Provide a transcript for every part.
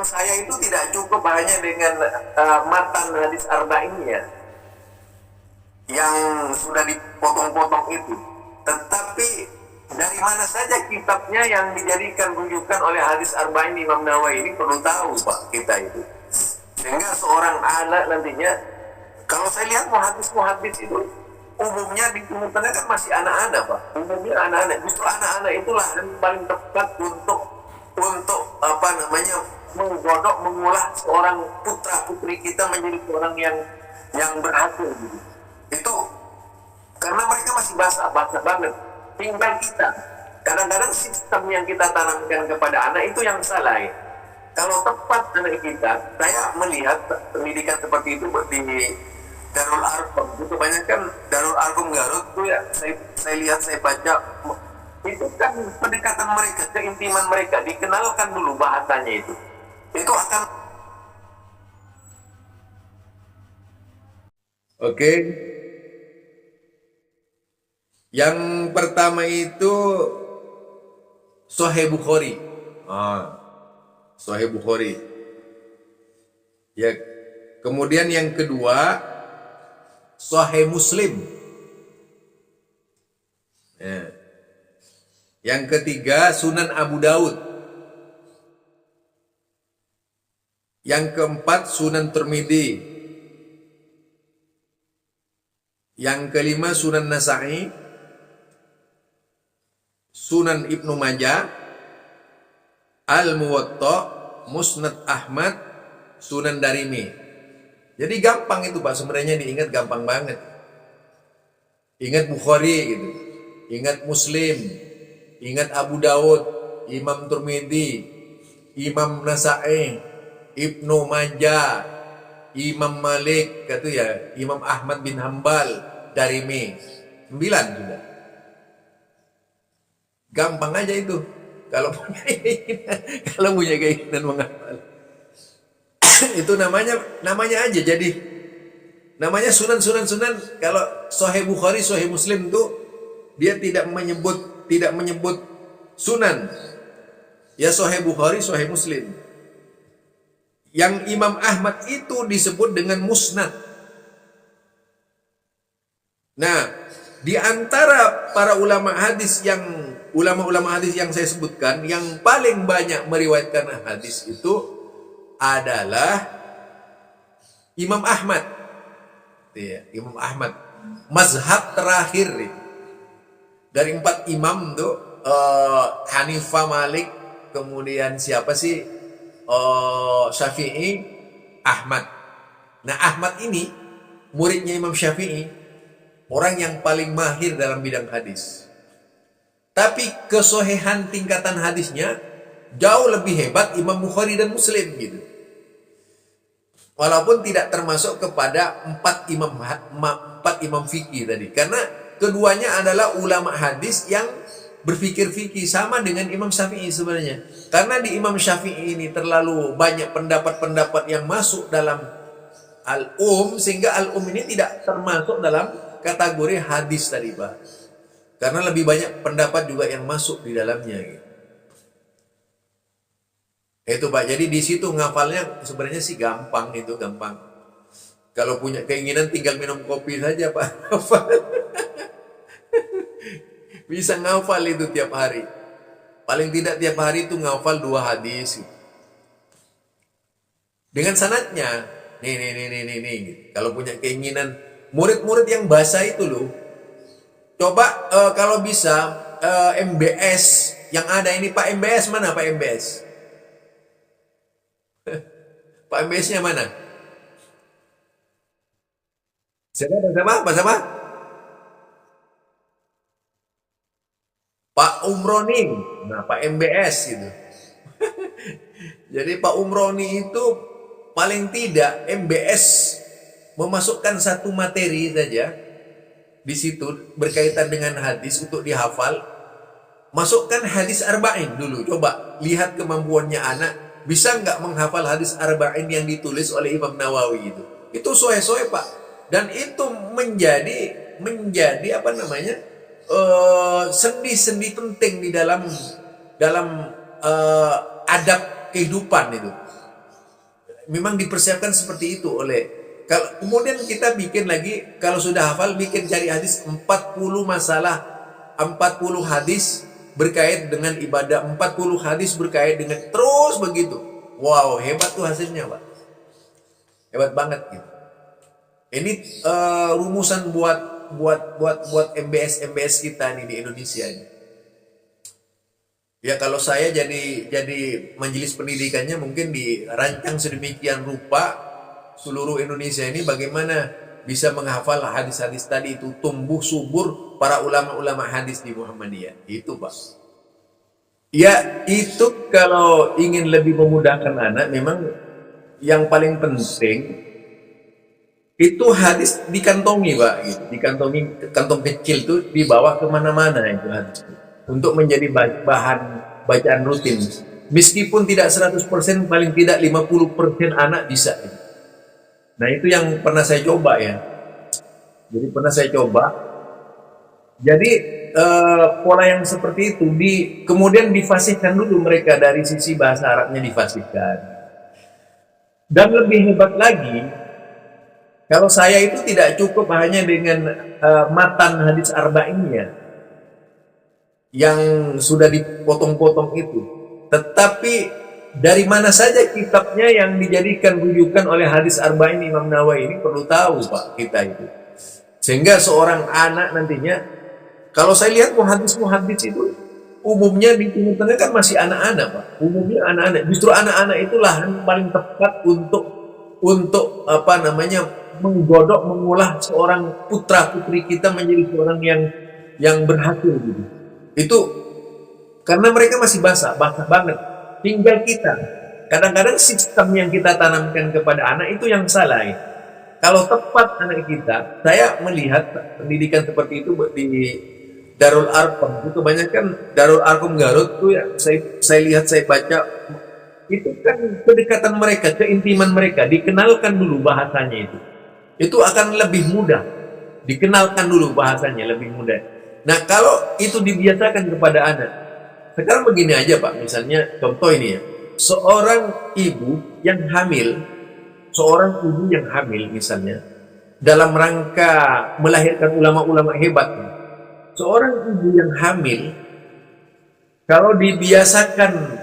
memang saya itu tidak cukup hanya dengan matan hadis arba'innya yang sudah dipotong-potong itu, tetapi dari mana saja kitabnya yang dijadikan rujukan oleh hadis arba'in Imam Nawawi ini perlu tahu Pak kita itu. Sehingga seorang anak nantinya, kalau saya lihat muhaddis itu umumnya ditemukannya kan masih anak-anak Pak. Umumnya anak-anak, justru anak-anak itulah yang paling tepat untuk apa namanya menggodok, mengolah seorang putra putri kita menjadi seorang yang berhasil gitu. Itu karena mereka masih basah banget. Tinggal kita, kadang-kadang sistem yang kita tanamkan kepada anak itu yang salah ya. Kalau tepat anak kita, saya melihat pendidikan seperti itu di Darul Arqam, itu banyak kan Darul Arqam Garut tuh ya, saya lihat, saya baca, itu kan pendekatan mereka, keintiman mereka, dikenalkan dulu bahasanya itu akan. Oke. Yang pertama itu Sahih Bukhari. Sahih Bukhari. Ya. Kemudian yang kedua Sahih Muslim. Ya. Yang ketiga Sunan Abu Daud. Yang keempat Sunan Tirmidzi. Yang kelima Sunan Nasa'i, Sunan Ibnu Majah, Al-Muwatta, Musnad Ahmad, Sunan Darimi. Jadi gampang itu Pak, sebenarnya diingat gampang banget. Ingat Bukhari gitu, ingat Muslim, ingat Abu Daud, Imam Tirmidzi, Imam Nasa'i, Ibnu Majah, Imam Malik, kata ya, Imam Ahmad bin Hambal, Darimi. 9 sudah. Gampang aja itu. Kalau punya keinginan menghafal. Itu namanya aja jadi. Namanya sunan. Kalau Sahih Bukhari, Sahih Muslim tuh dia tidak menyebut sunan. Ya Sahih Bukhari, Sahih Muslim. Yang Imam Ahmad itu disebut dengan musnad. Nah, di antara para ulama hadis yang saya sebutkan, yang paling banyak meriwayatkan hadis itu adalah Imam Ahmad. Ya, Imam Ahmad. Mazhab terakhir dari 4 imam tuh Hanifah, Malik, kemudian siapa sih? Syafi'i, Ahmad. Nah, Ahmad ini muridnya Imam Syafi'i, orang yang paling mahir dalam bidang hadis. Tapi kesohihan tingkatan hadisnya jauh lebih hebat Imam Bukhari dan Muslim gitu. Walaupun tidak termasuk kepada 4 imam fikih tadi, karena keduanya adalah ulama hadis yang berpikir fikih, sama dengan Imam Syafi'i sebenarnya. Karena di Imam Syafi'i ini terlalu banyak pendapat-pendapat yang masuk dalam sehingga ini tidak termasuk dalam kategori hadis tadi Pak. Karena lebih banyak pendapat juga yang masuk di dalamnya gitu. Itu Pak, jadi di situ ngafalnya sebenarnya sih gampang. Kalau punya keinginan tinggal minum kopi saja Pak. Bisa ngafal itu tiap hari. Paling tidak tiap hari itu ngafal 2 hadis. Dengan sanadnya. Nih. Kalau punya keinginan, murid-murid yang bahasa itu loh. Coba kalau bisa MBS yang ada ini Pak MBS mana Pak MBS? Pak MBS-nya mana? Siapa? Pak Umroni, nah Pak MBS gitu. Jadi Pak Umroni itu paling tidak MBS memasukkan 1 materi saja di situ berkaitan dengan hadis untuk dihafal. Masukkan hadis arba'in dulu, coba lihat kemampuannya anak bisa nggak menghafal hadis arba'in yang ditulis oleh Imam Nawawi itu. Itu soe-soe Pak, dan itu menjadi apa namanya? Sendi-sendi penting di dalam adab kehidupan itu. memang dipersiapkan seperti itu oleh, kalau kemudian kita bikin lagi, kalau sudah hafal bikin cari hadis 40 masalah, 40 hadis berkait dengan ibadah, 40 hadis berkait dengan, terus begitu. Wow, hebat tuh hasilnya, Pak. Hebat banget gitu. Ini rumusan buat MBS kita nih di Indonesia ini. Ya kalau saya jadi majelis pendidikannya mungkin dirancang sedemikian rupa seluruh Indonesia ini bagaimana bisa menghafal hadis-hadis tadi itu, tumbuh subur para ulama-ulama hadis di Muhammadiyah. Itu, Pak. Ya, itu kalau ingin lebih memudahkan anak, memang yang paling penting itu hadis dikantongi, Pak, gitu. Dikantongi, kantong kecil tuh dibawa kemana-mana itu hadis itu, untuk menjadi bahan bacaan rutin. Meskipun tidak 100%, paling tidak 50% anak bisa. Nah itu yang pernah saya coba ya. Jadi pernah saya coba. Jadi pola yang seperti itu kemudian difasihkan dulu mereka dari sisi bahasa Arabnya difasihkan. Dan lebih hebat lagi, kalau saya itu tidak cukup hanya dengan matan hadis arba'innya yang sudah dipotong-potong itu, tetapi dari mana saja kitabnya yang dijadikan rujukan oleh hadis arba'in Imam Nawawi ini perlu tahu, Pak, kita itu. Sehingga seorang anak nantinya, kalau saya lihat muhaddis itu umumnya di Timur Tengah kan masih anak-anak, Pak. Umumnya anak-anak. Justru anak-anak itulah yang paling tepat untuk apa namanya, menggodok, mengolah seorang putra putri kita menjadi seorang yang berhasil gitu. Itu karena mereka masih basah banget. Tinggal kita, kadang-kadang sistem yang kita tanamkan kepada anak itu yang salah ya. Kalau tepat anak kita, saya melihat pendidikan seperti itu di Darul Arqam, itu kebanyakan Darul Arqam Garut tuh ya, saya lihat, saya baca, itu kan kedekatan mereka, keintiman mereka, dikenalkan dulu bahasanya itu akan lebih mudah, dikenalkan dulu bahasanya lebih mudah. Nah kalau itu dibiasakan kepada anak, sekarang begini aja, Pak, misalnya contoh ini ya, seorang ibu yang hamil misalnya, dalam rangka melahirkan ulama-ulama hebat, seorang ibu yang hamil kalau dibiasakan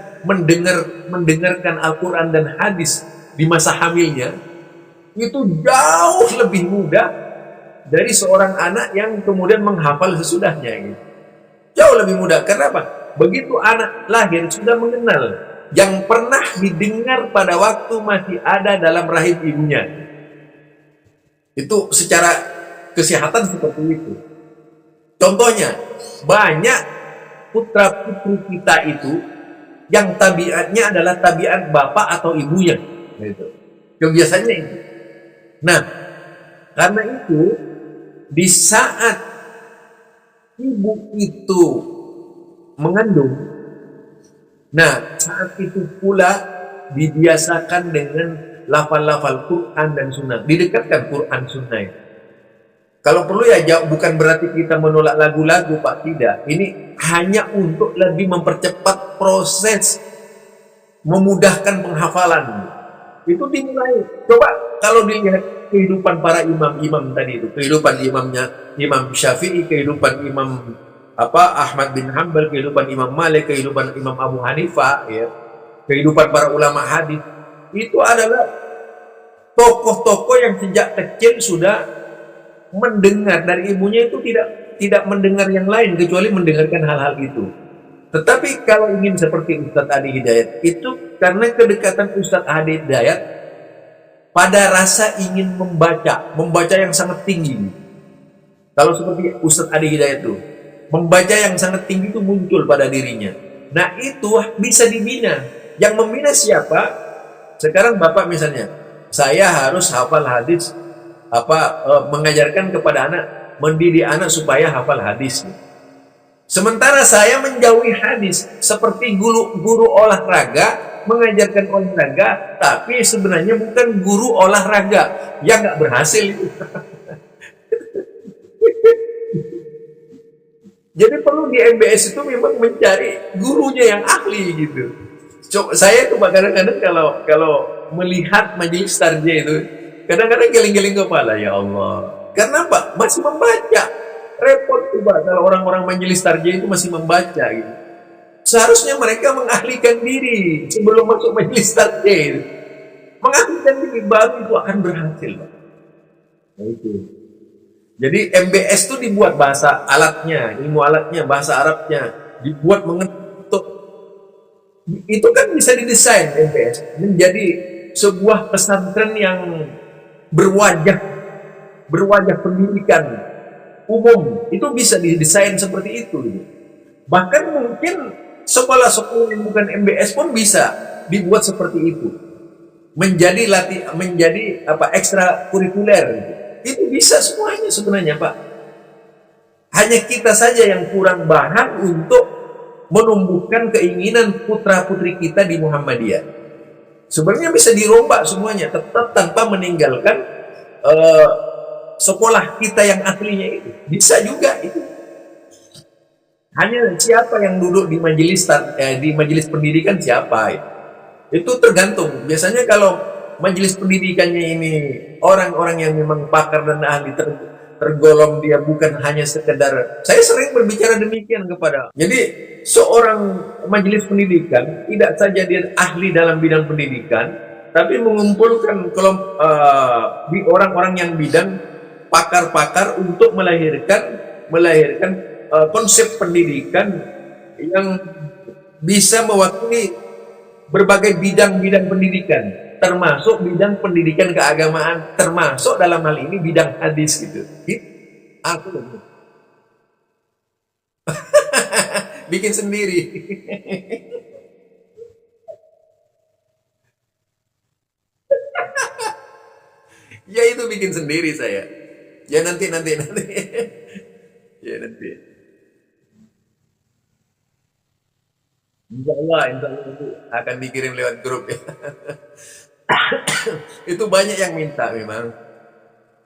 mendengarkan Al-Quran dan hadis di masa hamilnya, itu jauh lebih mudah dari seorang anak yang kemudian menghafal sesudahnya gitu. Jauh lebih mudah. Karena apa? Begitu anak lahir sudah mengenal yang pernah didengar pada waktu masih ada dalam rahim ibunya. Itu secara kesehatan seperti itu. Contohnya, banyak putra-putri kita itu yang tabiatnya adalah tabiat bapak atau ibunya. Gitu. Kebiasaannya itu. Nah, karena itu, di saat ibu itu mengandung, nah saat itu pula dibiasakan dengan lafal-lafal Quran dan Sunnah, didekatkan Quran Sunnah. Kalau perlu ya, bukan berarti kita menolak lagu-lagu, Pak, tidak. Ini hanya untuk lebih mempercepat proses, memudahkan penghafalan. Itu dimulai. Coba kalau dilihat kehidupan para imam-imam tadi itu, kehidupan Imam Syafi'i, kehidupan Imam Ahmad bin Hanbal, kehidupan Imam Malik, kehidupan Imam Abu Hanifah, ya, kehidupan para ulama hadis, itu adalah tokoh-tokoh yang sejak kecil sudah mendengar dari ibunya, itu tidak mendengar yang lain kecuali mendengarkan hal-hal itu. Tetapi kalau ingin seperti Ustadz Adi Hidayat, itu karena kedekatan Ustadz Adi Hidayat pada rasa ingin membaca yang sangat tinggi. Kalau seperti Ustadz Adi Hidayat itu, membaca yang sangat tinggi itu muncul pada dirinya. Nah itu bisa dibina. Yang membina siapa? Sekarang Bapak misalnya, saya harus hafal hadis, mengajarkan kepada anak, mendidik anak supaya hafal hadis. Sementara saya menjauhi hadis, seperti guru olahraga mengajarkan olahraga, tapi sebenarnya bukan guru olahraga, yang nggak berhasil itu. Jadi perlu di MBS itu memang mencari gurunya yang ahli gitu. Saya tuh kadang-kadang kalau melihat majelis tarjih itu, kadang-kadang geling-geling kepala, ya Allah. Karena apa? Masih membaca. Repot tuh Pak, kalau orang-orang majelis tarjih itu masih membaca gitu. Seharusnya mereka mengahlkan diri sebelum masuk majelis tarjih. Mengahlkan diri baru itu akan berhasil Pak. Nah, itu. Jadi MBS itu dibuat bahasa alatnya, ilmu alatnya, bahasa Arabnya, dibuat mengetuk. Itu kan bisa didesain MBS menjadi sebuah pesantren yang berwajah pendidikan umum. Itu bisa didesain seperti itu. Bahkan mungkin sekolah-sekolah yang bukan MBS pun bisa dibuat seperti itu. Menjadi ekstra kurikuler gitu. Itu bisa semuanya sebenarnya Pak. Hanya kita saja yang kurang bahan untuk menumbuhkan keinginan putra-putri kita di Muhammadiyah. Sebenarnya bisa dirombak semuanya, tetap tanpa meninggalkan sekolah kita yang aslinya itu. Bisa juga itu. Hanya siapa yang duduk di majelis pendidikan siapa. Itu tergantung. Biasanya kalau majelis pendidikannya ini orang-orang yang memang pakar dan ahli, tergolong dia bukan hanya sekedar, saya sering berbicara demikian kepada, jadi seorang majelis pendidikan tidak saja dia ahli dalam bidang pendidikan, tapi mengumpulkan orang-orang yang bidang pakar-pakar untuk melahirkan konsep pendidikan yang bisa mewakili berbagai bidang-bidang pendidikan, termasuk bidang pendidikan keagamaan, termasuk dalam hal ini bidang hadis gitu. Aku bikin sendiri. Ya itu bikin sendiri saya. Ya nanti. Ya nanti. Insya Allah itu akan dikirim lewat grup ya. Itu banyak yang minta memang.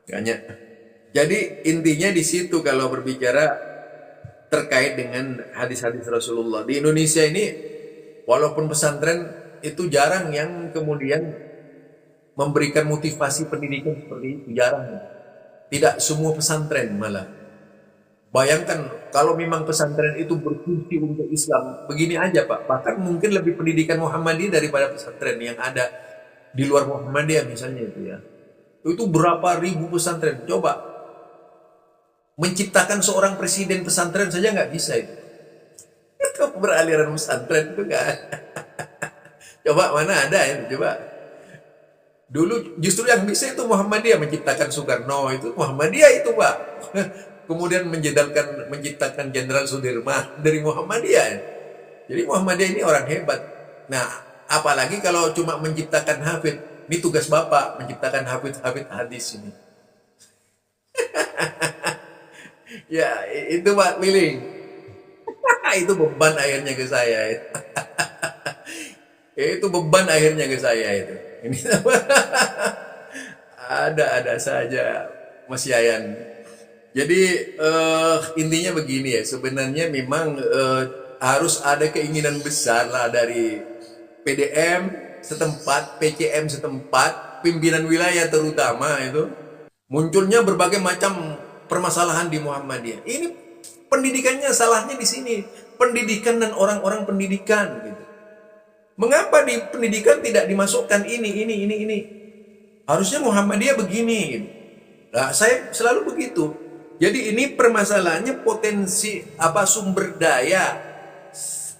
Banyak. Jadi intinya di situ kalau berbicara terkait dengan hadis-hadis Rasulullah. Di Indonesia ini walaupun pesantren itu jarang yang kemudian memberikan motivasi pendidikan seperti itu, jarang. Tidak semua pesantren malah. Bayangkan kalau memang pesantren itu berfungsi untuk Islam, begini aja Pak, bahkan mungkin lebih pendidikan Muhammadiyah daripada pesantren yang ada di luar Muhammadiyah misalnya itu ya. Itu berapa ribu pesantren, coba menciptakan seorang presiden pesantren saja nggak bisa itu. Itu beraliran pesantren itu nggak. Coba mana ada ya, coba. Dulu justru yang bisa itu Muhammadiyah menciptakan Soekarno, itu Muhammadiyah itu Pak. Kemudian menciptakan Jenderal Sudirman dari Muhammadiyah. Jadi Muhammadiyah ini orang hebat. Nah, apalagi kalau cuma menciptakan hafid. Ini tugas Bapak, menciptakan hafid hadis ini. Ya, itu Pak Wiling. Itu beban akhirnya ke saya. Itu beban akhirnya ke saya itu. Ini ada saja Mas Yayan. Jadi intinya begini ya, sebenarnya memang harus ada keinginan besar lah dari PDM setempat, PCM setempat, pimpinan wilayah terutama itu. Munculnya berbagai macam permasalahan di Muhammadiyah. Ini pendidikannya salahnya di sini, pendidikan dan orang-orang pendidikan gitu. Mengapa di pendidikan tidak dimasukkan ini? Harusnya Muhammadiyah begini. Gitu. Nah, saya selalu begitu. Jadi ini permasalahannya potensi sumber daya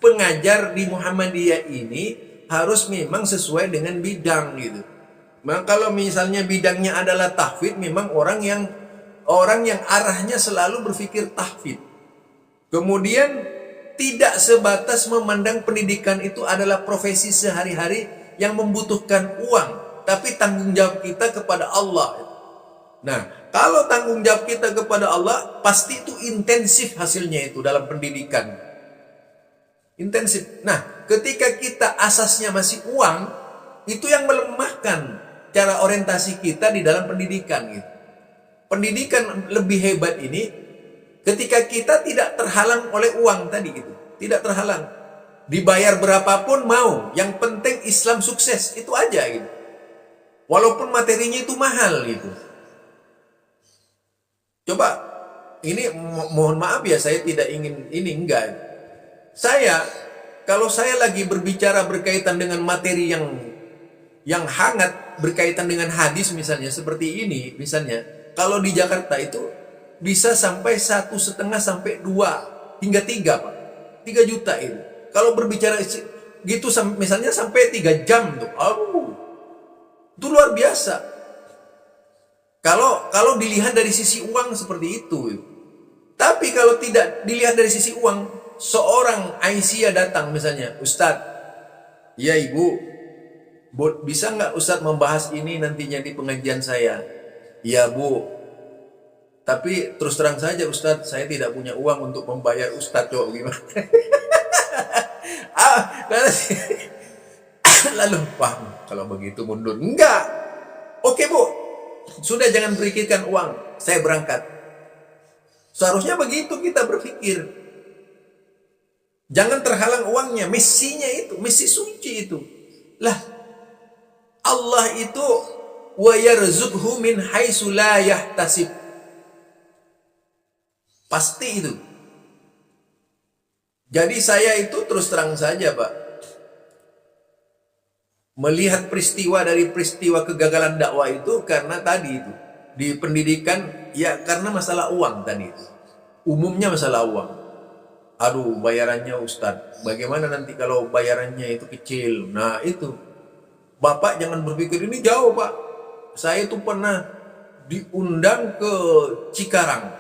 pengajar di Muhammadiyah ini harus memang sesuai dengan bidang gitu. Nah, kalau misalnya bidangnya adalah tahfidz, memang orang yang arahnya selalu berpikir tahfidz. Kemudian tidak sebatas memandang pendidikan itu adalah profesi sehari-hari yang membutuhkan uang, tapi tanggung jawab kita kepada Allah. Nah, kalau tanggung jawab kita kepada Allah, pasti itu intensif hasilnya itu dalam pendidikan. Intensif. Nah, ketika kita asasnya masih uang, itu yang melemahkan cara orientasi kita di dalam pendidikan gitu. Pendidikan lebih hebat ini ketika kita tidak terhalang oleh uang tadi gitu. Tidak terhalang. Dibayar berapapun mau, yang penting Islam sukses, itu aja gitu. Walaupun materinya itu mahal gitu. Coba, ini mohon maaf ya, saya tidak ingin ini, enggak. Kalau saya lagi berbicara berkaitan dengan materi yang hangat, berkaitan dengan hadis misalnya, seperti ini misalnya, kalau di Jakarta itu bisa sampai 1,5 sampai 2 hingga 3 Pak. 3 juta itu. Kalau berbicara gitu misalnya sampai 3 jam tuh. Itu luar biasa. Kalau dilihat dari sisi uang seperti itu. Tapi kalau tidak dilihat dari sisi uang, seorang Aisyah datang misalnya, Ustadz, ya Ibu, bisa nggak Ustadz membahas ini nantinya di pengajian saya? Ya Bu, tapi terus terang saja Ustadz, saya tidak punya uang untuk membayar Ustadz, coba gimana? Lalu paham, kalau begitu mundur. Enggak. Oke Bu, sudah jangan berpikirkan uang, saya berangkat. Seharusnya begitu kita berpikir. Jangan terhalang uangnya, misinya itu, misi suci itu. Lah, Allah itu wa yarzuqhu min haitsu la yahtasib. Pasti itu. Jadi saya itu terus terang saja, Pak, melihat peristiwa dari peristiwa kegagalan dakwah itu karena tadi itu di pendidikan, ya karena masalah uang tadi itu. Umumnya masalah uang. Aduh, bayarannya Ustadz, bagaimana nanti kalau bayarannya itu kecil? Nah itu, Bapak jangan berpikir ini jauh Pak. Saya itu pernah diundang ke Cikarang.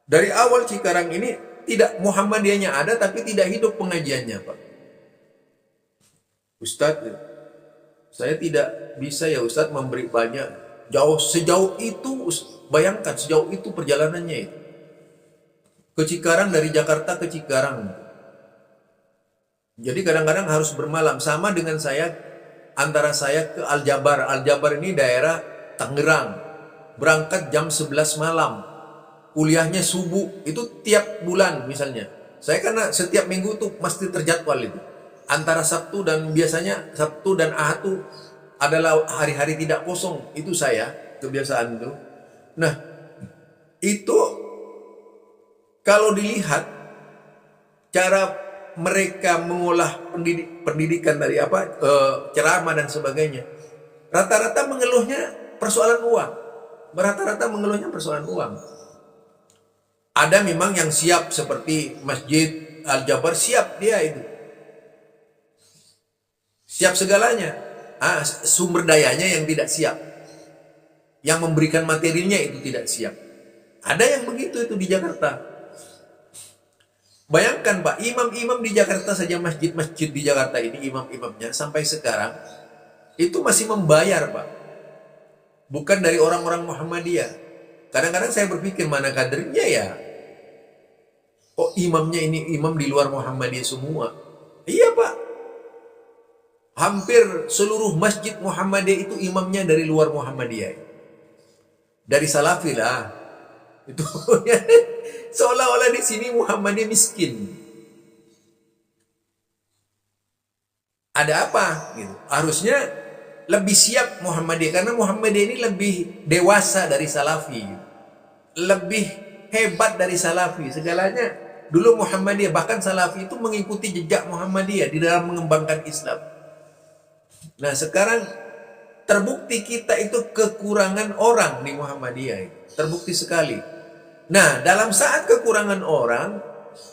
Dari awal Cikarang ini tidak Muhammadiyahnya ada, tapi tidak hidup pengajiannya Pak. Ustadz, saya tidak bisa ya Ustadz memberi banyak. Sejauh itu, bayangkan sejauh itu perjalanannya itu. Ke Cikarang, dari Jakarta ke Cikarang. Jadi kadang-kadang harus bermalam. Sama dengan saya, antara saya ke Al-Jabar. Al-Jabar ini daerah Tangerang. Berangkat jam 11 malam. Kuliahnya subuh. Itu tiap bulan misalnya. Saya karena setiap minggu tuh mesti terjadwal itu. Antara Sabtu dan biasanya Sabtu dan Ahad tuh adalah hari-hari tidak kosong. Itu saya, kebiasaan itu. Nah, itu kalau dilihat cara mereka mengolah pendidikan dari ceramah dan sebagainya, rata-rata mengeluhnya persoalan uang. Rata-rata mengeluhnya persoalan uang. Ada memang yang siap seperti Masjid Al-Jabar, siap dia itu. Siap segalanya. Sumber dayanya yang tidak siap. Yang memberikan materinya itu tidak siap. Ada yang begitu itu di Jakarta. Bayangkan Pak, imam-imam di Jakarta saja, masjid-masjid di Jakarta ini, imam-imamnya sampai sekarang itu masih membayar Pak. Bukan dari orang-orang Muhammadiyah. Kadang-kadang saya berpikir mana kadernya ya. Oh imamnya ini imam di luar Muhammadiyah semua. Iya Pak. Hampir seluruh masjid Muhammadiyah itu imamnya dari luar Muhammadiyah. Dari Salafi lah. Itu seolah-olah di sini Muhammadiyah miskin. Ada apa? Gitu. Harusnya lebih siap Muhammadiyah karena Muhammadiyah ini lebih dewasa dari Salafi, lebih hebat dari Salafi. Segalanya dulu Muhammadiyah, bahkan Salafi itu mengikuti jejak Muhammadiyah di dalam mengembangkan Islam. Nah sekarang terbukti kita itu kekurangan orang di Muhammadiyah, terbukti sekali. Nah, dalam saat kekurangan orang,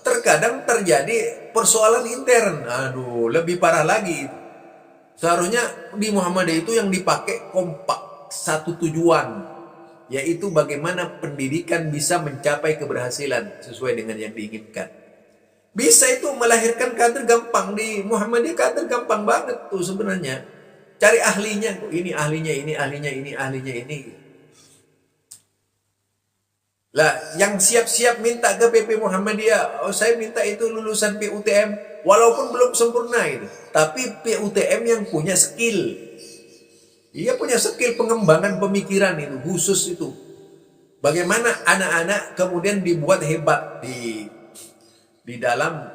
terkadang terjadi persoalan intern. Aduh, lebih parah lagi. Seharusnya di Muhammadiyah itu yang dipakai kompak, satu tujuan, yaitu bagaimana pendidikan bisa mencapai keberhasilan sesuai dengan yang diinginkan. Bisa itu melahirkan kader gampang. Di Muhammadiyah kader gampang banget tuh sebenarnya. Cari ahlinya, ini ahlinya, ini ahlinya, ini ahlinya, ini. Lah, yang siap-siap minta ke PP Muhammadiyah, oh saya minta itu lulusan PUTM, walaupun belum sempurna itu, tapi PUTM yang punya skill. Dia punya skill pengembangan pemikiran itu, khusus itu. Bagaimana anak-anak kemudian dibuat hebat di dalam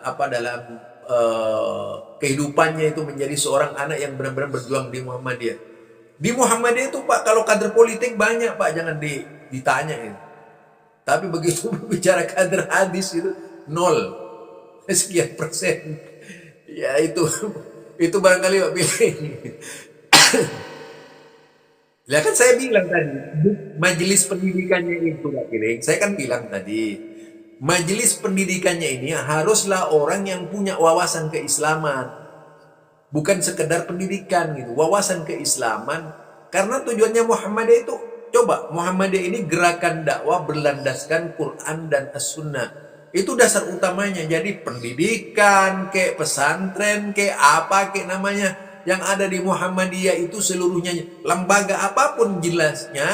kehidupannya itu menjadi seorang anak yang benar-benar berjuang di Muhammadiyah. Di Muhammadiyah itu Pak, kalau kader politik banyak Pak, jangan ditanya itu. Tapi begitu berbicara kader hadis itu nol, sekian persen. Ya itu barangkali Pak pilih. Ya kan saya bilang tadi, majelis pendidikannya itu Pak Piring, saya kan bilang tadi, majelis pendidikannya ini haruslah orang yang punya wawasan keislaman, bukan sekedar pendidikan gitu, wawasan keislaman. Karena tujuannya Muhammadiyah itu, coba Muhammadiyah ini gerakan dakwah berlandaskan Quran dan As-Sunnah. Itu dasar utamanya. Jadi pendidikan, kayak pesantren, kayak apa kayak namanya, yang ada di Muhammadiyah itu seluruhnya, lembaga apapun jelasnya,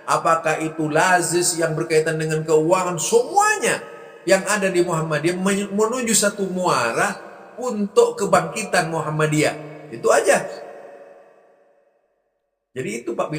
apakah itu lazis yang berkaitan dengan keuangan, semuanya yang ada di Muhammadiyah menuju satu muara untuk kebangkitan Muhammadiyah. Itu aja. Jadi itu Pak